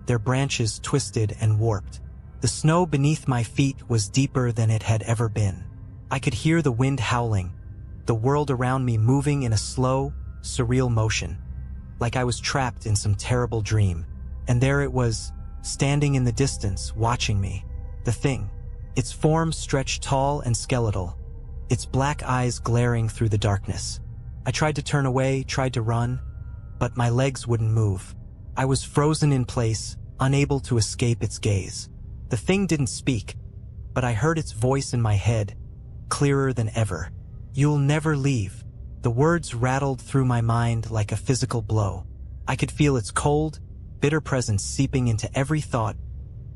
their branches twisted and warped. The snow beneath my feet was deeper than it had ever been. I could hear the wind howling, the world around me moving in a slow, surreal motion, like I was trapped in some terrible dream. And there it was, standing in the distance, watching me. The thing, its form stretched tall and skeletal, its black eyes glaring through the darkness. I tried to turn away, tried to run, but my legs wouldn't move. I was frozen in place, unable to escape its gaze. The thing didn't speak, but I heard its voice in my head, clearer than ever. "You'll never leave." The words rattled through my mind like a physical blow. I could feel its cold, bitter presence seeping into every thought,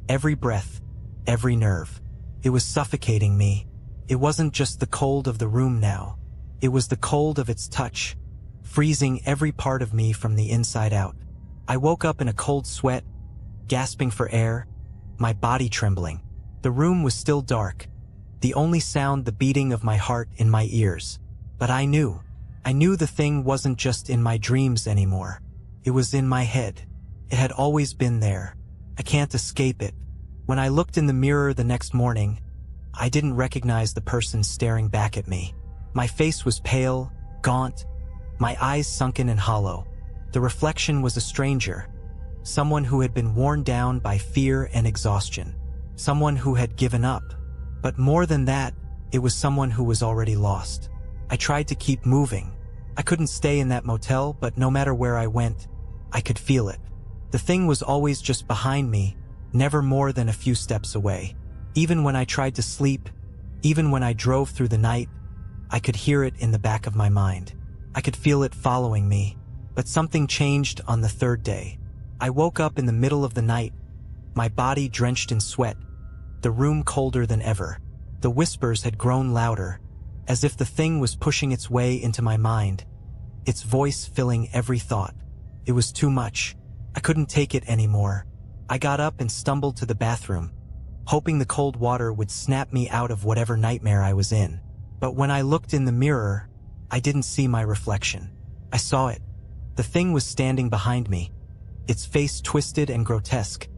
every breath, every nerve. It was suffocating me. It wasn't just the cold of the room now. It was the cold of its touch, freezing every part of me from the inside out. I woke up in a cold sweat, gasping for air, my body trembling. The room was still dark, the only sound the beating of my heart in my ears. But I knew the thing wasn't just in my dreams anymore. It was in my head. It had always been there. I can't escape it. When I looked in the mirror the next morning, I didn't recognize the person staring back at me. My face was pale, gaunt, my eyes sunken and hollow. The reflection was a stranger, someone who had been worn down by fear and exhaustion, someone who had given up. But more than that, it was someone who was already lost. I tried to keep moving. I couldn't stay in that motel, but no matter where I went, I could feel it. The thing was always just behind me, never more than a few steps away. Even when I tried to sleep, even when I drove through the night, I could hear it in the back of my mind. I could feel it following me. But something changed on the third day. I woke up in the middle of the night, my body drenched in sweat, the room colder than ever. The whispers had grown louder, as if the thing was pushing its way into my mind, its voice filling every thought. It was too much. I couldn't take it anymore. I got up and stumbled to the bathroom, hoping the cold water would snap me out of whatever nightmare I was in. But when I looked in the mirror, I didn't see my reflection. I saw it. The thing was standing behind me, its face twisted and grotesque,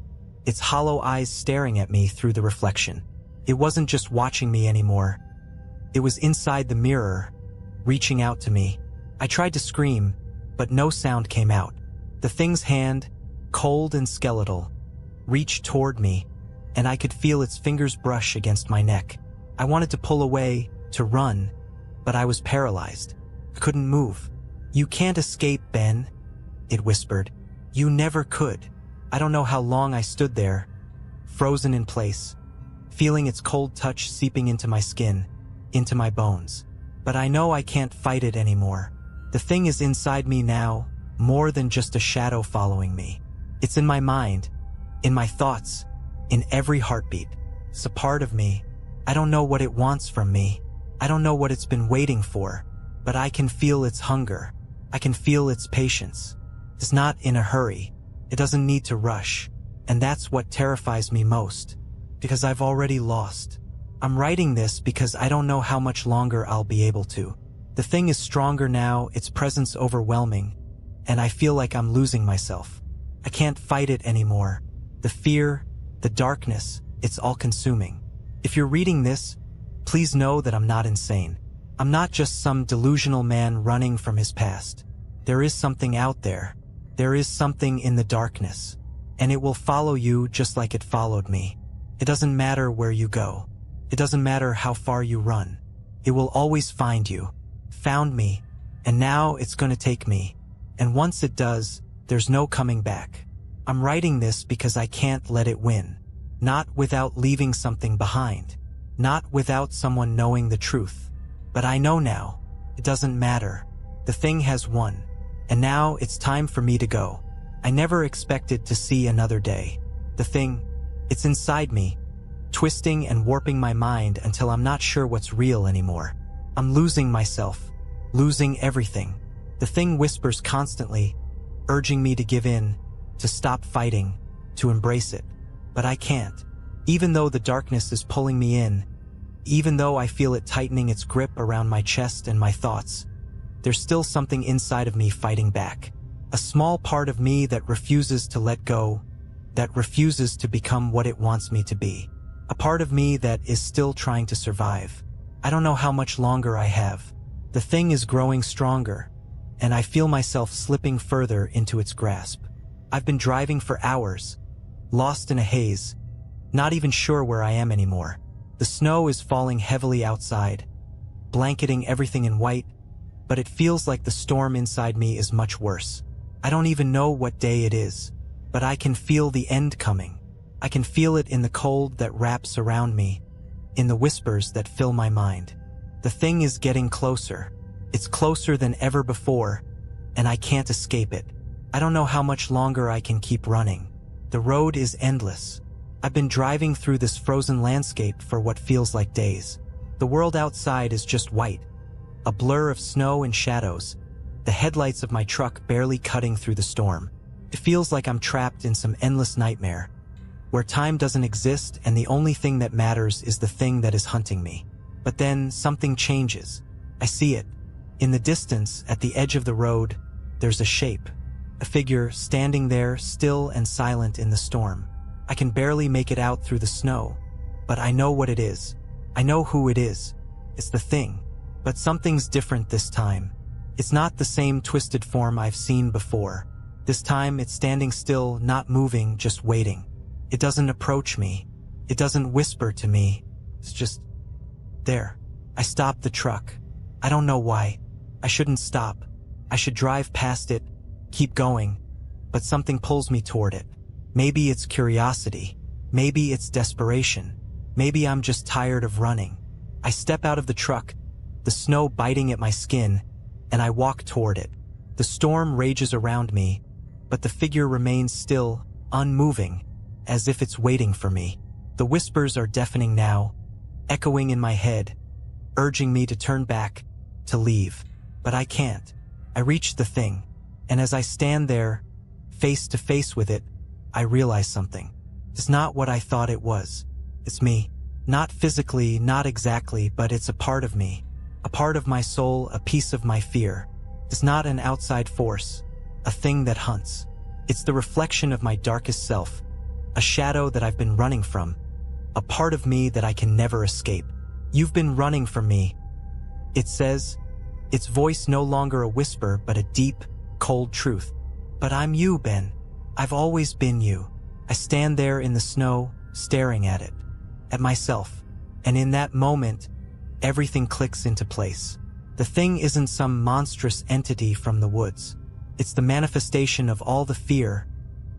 its hollow eyes staring at me through the reflection. It wasn't just watching me anymore. It was inside the mirror, reaching out to me. I tried to scream, but no sound came out. The thing's hand, cold and skeletal, reached toward me, and I could feel its fingers brush against my neck. I wanted to pull away, to run, but I was paralyzed. I couldn't move. "You can't escape, Ben," it whispered. "You never could." I don't know how long I stood there, frozen in place, feeling its cold touch seeping into my skin, into my bones. But I know I can't fight it anymore. The thing is inside me now, more than just a shadow following me. It's in my mind, in my thoughts, in every heartbeat. It's a part of me. I don't know what it wants from me. I don't know what it's been waiting for, but I can feel its hunger. I can feel its patience. It's not in a hurry. It doesn't need to rush. And that's what terrifies me most, because I've already lost. I'm writing this because I don't know how much longer I'll be able to. The thing is stronger now, its presence overwhelming, and I feel like I'm losing myself. I can't fight it anymore. The fear, the darkness, it's all consuming. If you're reading this, please know that I'm not insane. I'm not just some delusional man running from his past. There is something out there. There is something in the darkness, and it will follow you just like it followed me. It doesn't matter where you go. It doesn't matter how far you run. It will always find you. Found me, and now it's going to take me. And once it does, there's no coming back. I'm writing this because I can't let it win. Not without leaving something behind. Not without someone knowing the truth. But I know now. It doesn't matter. The thing has won. And now it's time for me to go. I never expected to see another day. The thing, it's inside me, twisting and warping my mind until I'm not sure what's real anymore. I'm losing myself, losing everything. The thing whispers constantly, urging me to give in, to stop fighting, to embrace it. But I can't. Even though the darkness is pulling me in, even though I feel it tightening its grip around my chest and my thoughts, there's still something inside of me fighting back. A small part of me that refuses to let go, that refuses to become what it wants me to be. A part of me that is still trying to survive. I don't know how much longer I have. The thing is growing stronger, and I feel myself slipping further into its grasp. I've been driving for hours, lost in a haze, not even sure where I am anymore. The snow is falling heavily outside, blanketing everything in white, but it feels like the storm inside me is much worse. I don't even know what day it is, but I can feel the end coming. I can feel it in the cold that wraps around me, in the whispers that fill my mind. The thing is getting closer. It's closer than ever before, and I can't escape it. I don't know how much longer I can keep running. The road is endless. I've been driving through this frozen landscape for what feels like days. The world outside is just white, a blur of snow and shadows, the headlights of my truck barely cutting through the storm. It feels like I'm trapped in some endless nightmare, where time doesn't exist and the only thing that matters is the thing that is hunting me. But then something changes. I see it. In the distance, at the edge of the road, there's a shape, a figure standing there still and silent in the storm. I can barely make it out through the snow, but I know what it is. I know who it is. It's the thing. But something's different this time. It's not the same twisted form I've seen before. This time it's standing still, not moving, just waiting. It doesn't approach me. It doesn't whisper to me. It's just there. I stop the truck. I don't know why. I shouldn't stop. I should drive past it, keep going, but something pulls me toward it. Maybe it's curiosity. Maybe it's desperation. Maybe I'm just tired of running. I step out of the truck, the snow biting at my skin, and I walk toward it. The storm rages around me, but the figure remains still, unmoving, as if it's waiting for me. The whispers are deafening now, echoing in my head, urging me to turn back, to leave. But I can't. I reach the thing, and as I stand there, face to face with it, I realize something. It's not what I thought it was. It's me. Not physically, not exactly, but it's a part of me. A part of my soul, a piece of my fear. It's not an outside force, a thing that hunts. It's the reflection of my darkest self, a shadow that I've been running from, a part of me that I can never escape. You've been running from me, it says, its voice no longer a whisper but a deep, cold truth. But I'm you, Ben. I've always been you. I stand there in the snow, staring at it, at myself, and in that moment, everything clicks into place. The thing isn't some monstrous entity from the woods. It's the manifestation of all the fear,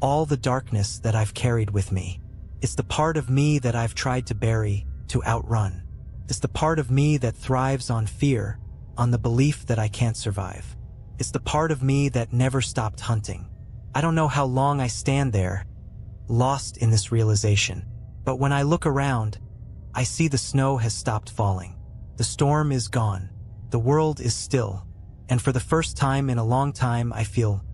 all the darkness that I've carried with me. It's the part of me that I've tried to bury, to outrun. It's the part of me that thrives on fear, on the belief that I can't survive. It's the part of me that never stopped hunting. I don't know how long I stand there, lost in this realization. But when I look around, I see the snow has stopped falling. The storm is gone. The world is still. And for the first time in a long time, I feel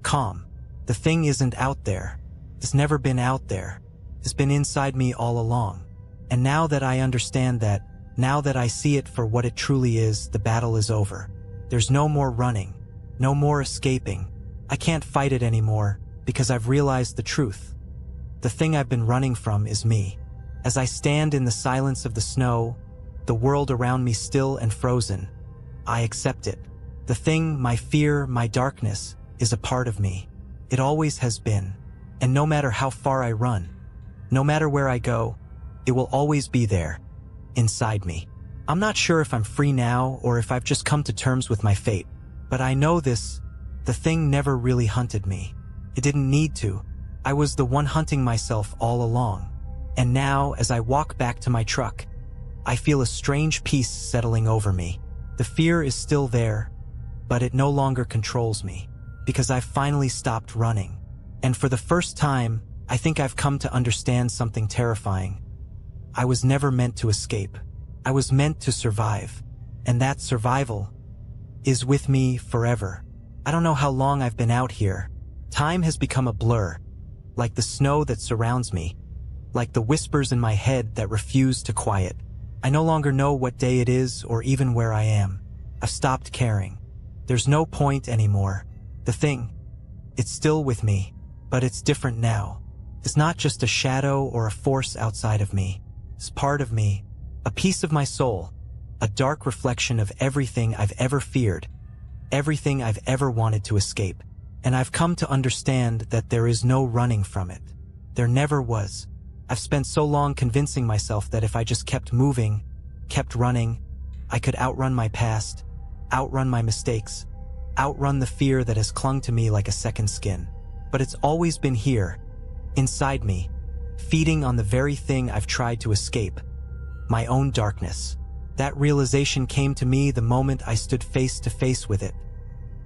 calm. The thing isn't out there. It's never been out there. It's been inside me all along. And now that I understand that, now that I see it for what it truly is, the battle is over. There's no more running, no more escaping. I can't fight it anymore because I've realized the truth. The thing I've been running from is me. As I stand in the silence of the snow, the world around me still and frozen, I accept it. The thing, my fear, my darkness, is a part of me. It always has been. And no matter how far I run, no matter where I go, it will always be there, inside me. I'm not sure if I'm free now or if I've just come to terms with my fate, but I know this, the thing never really hunted me. It didn't need to. I was the one hunting myself all along. And now, as I walk back to my truck, I feel a strange peace settling over me. The fear is still there, but it no longer controls me, because I've finally stopped running. And for the first time, I think I've come to understand something terrifying. I was never meant to escape. I was meant to survive. And that survival is with me forever. I don't know how long I've been out here. Time has become a blur, like the snow that surrounds me, like the whispers in my head that refuse to quiet. I no longer know what day it is or even where I am. I've stopped caring. There's no point anymore. The thing, it's still with me, but it's different now. It's not just a shadow or a force outside of me. It's part of me, a piece of my soul, a dark reflection of everything I've ever feared, everything I've ever wanted to escape. And I've come to understand that there is no running from it. There never was. I've spent so long convincing myself that if I just kept moving, kept running, I could outrun my past, outrun my mistakes, outrun the fear that has clung to me like a second skin. But it's always been here, inside me, feeding on the very thing I've tried to escape, my own darkness. That realization came to me the moment I stood face to face with it.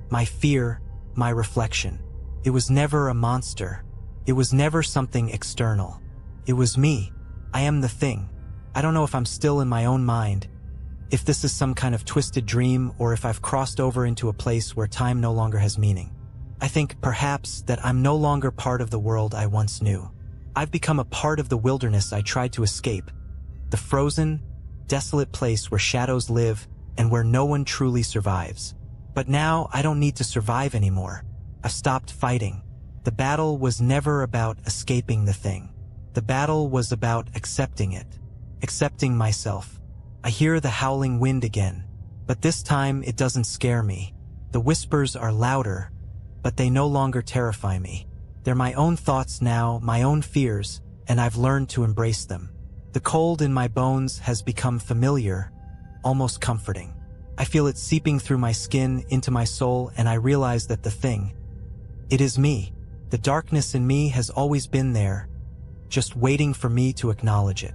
My fear, my reflection. It was never a monster. It was never something external. It was me. I am the thing. I don't know if I'm still in my own mind, if this is some kind of twisted dream, or if I've crossed over into a place where time no longer has meaning. I think perhaps that I'm no longer part of the world I once knew. I've become a part of the wilderness I tried to escape, the frozen, desolate place where shadows live and where no one truly survives. But now I don't need to survive anymore. I've stopped fighting. The battle was never about escaping the thing. The battle was about accepting it, accepting myself. I hear the howling wind again, but this time it doesn't scare me. The whispers are louder, but they no longer terrify me. They're my own thoughts now, my own fears, and I've learned to embrace them. The cold in my bones has become familiar, almost comforting. I feel it seeping through my skin into my soul, and I realize that the thing, it is me. The darkness in me has always been there, just waiting for me to acknowledge it.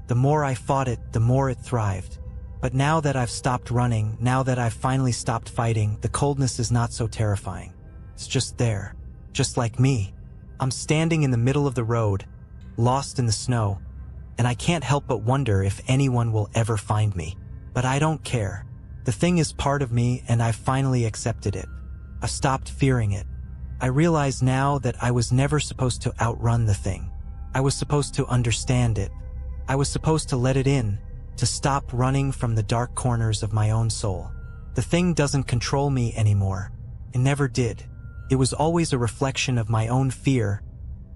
The more I fought it, the more it thrived. But now that I've stopped running, now that I've finally stopped fighting, the coldness is not so terrifying. It's just there, just like me. I'm standing in the middle of the road, lost in the snow, and I can't help but wonder if anyone will ever find me. But I don't care. The thing is part of me, and I've finally accepted it. I've stopped fearing it. I realize now that I was never supposed to outrun the thing. I was supposed to understand it. I was supposed to let it in, to stop running from the dark corners of my own soul. The thing doesn't control me anymore. It never did. It was always a reflection of my own fear,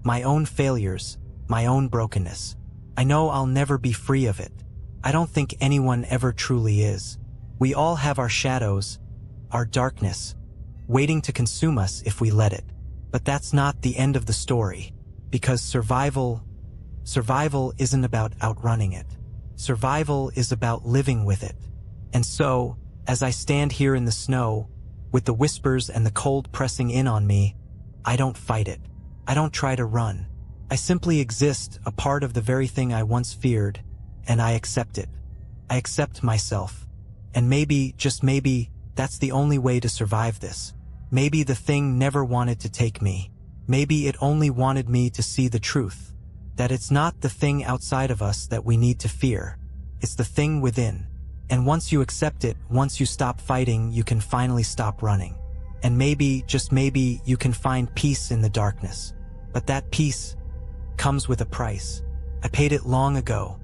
my own failures, my own brokenness. I know I'll never be free of it. I don't think anyone ever truly is. We all have our shadows, our darkness, waiting to consume us if we let it. But that's not the end of the story, because survival isn't about outrunning it. Survival is about living with it. And so, as I stand here in the snow, with the whispers and the cold pressing in on me, I don't fight it. I don't try to run. I simply exist, a part of the very thing I once feared, and I accept it. I accept myself. And maybe, just maybe, that's the only way to survive this. Maybe the thing never wanted to take me. Maybe it only wanted me to see the truth. That it's not the thing outside of us that we need to fear. It's the thing within. And once you accept it, once you stop fighting, you can finally stop running. And maybe, just maybe, you can find peace in the darkness. But that peace comes with a price. I paid it long ago.